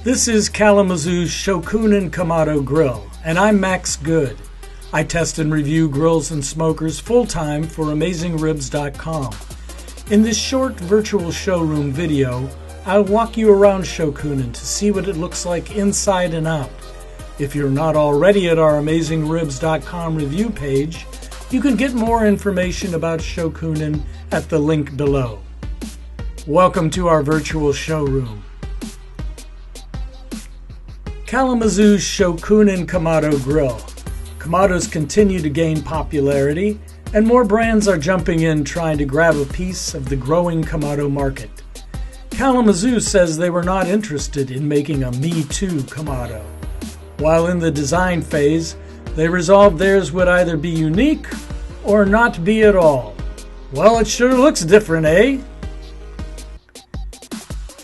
This is Kalamazoo's Shokunin Kamado Grill, and I'm Max Good. I test and review grills and smokers full-time for AmazingRibs.com. In this short virtual showroom video, I'll walk you around Shokunin to see what it looks like inside and out. If you're not already at our AmazingRibs.com review page, you can get more information about Shokunin at the link below. Welcome to our virtual showroom. Kalamazoo's Shokunin Kamado Grill. Kamados continue to gain popularity, and more brands are jumping in trying to grab a piece of the growing Kamado market. Kalamazoo says they were not interested in making a Me Too Kamado. While in the design phase, they resolved theirs would either be unique or not be at all. Well, it sure looks different, eh?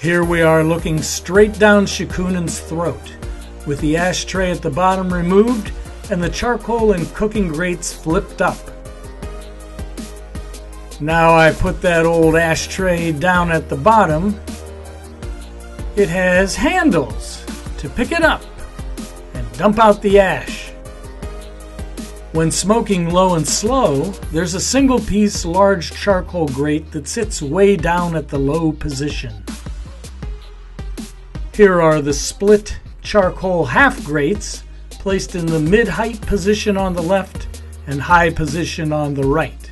Here we are looking straight down Shokunin's throat, with the ashtray at the bottom removed and the charcoal and cooking grates flipped up. Now I put that old ashtray down at the bottom. It has handles to pick it up and dump out the ash. When smoking low and slow, there's a single-piece large charcoal grate that sits way down at the low position. Here are the split charcoal half grates placed in the mid-height position on the left and high position on the right.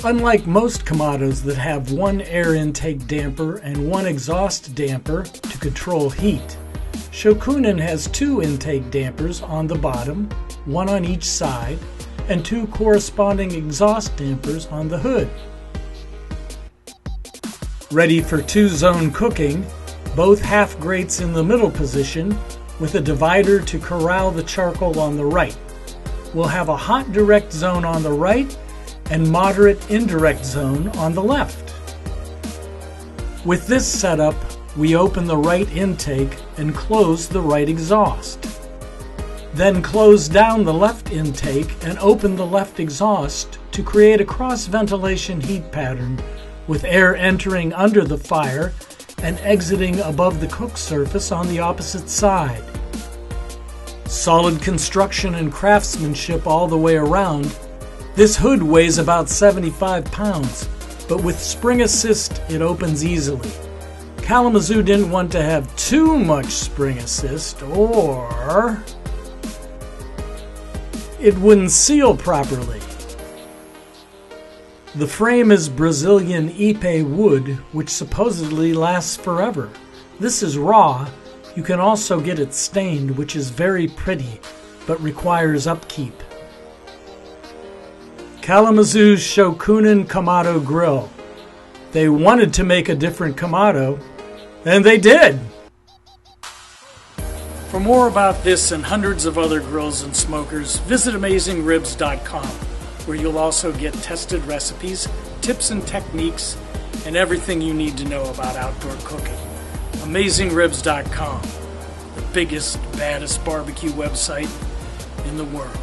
Unlike most Kamados that have one air intake damper and one exhaust damper to control heat, Shokunin has two intake dampers on the bottom, one on each side, and two corresponding exhaust dampers on the hood. Ready for two-zone cooking, both half grates in the middle position with a divider to corral the charcoal on the right. We'll have a hot direct zone on the right and moderate indirect zone on the left. With this setup, we open the right intake and close the right exhaust. Then close down the left intake and open the left exhaust to create a cross-ventilation heat pattern with air entering under the fire and exiting above the cook surface on the opposite side. Solid construction and craftsmanship all the way around. This hood weighs about 75 pounds, but with spring assist it opens easily. Kalamazoo didn't want to have too much spring assist or it wouldn't seal properly. The frame is Brazilian Ipe wood, which supposedly lasts forever. This is raw. You can also get it stained, which is very pretty, but requires upkeep. Kalamazoo's Shokunin Kamado Grill. They wanted to make a different Kamado, and they did! For more about this and hundreds of other grills and smokers, visit AmazingRibs.com, where you'll also get tested recipes, tips and techniques, and everything you need to know about outdoor cooking. AmazingRibs.com, the biggest, baddest barbecue website in the world.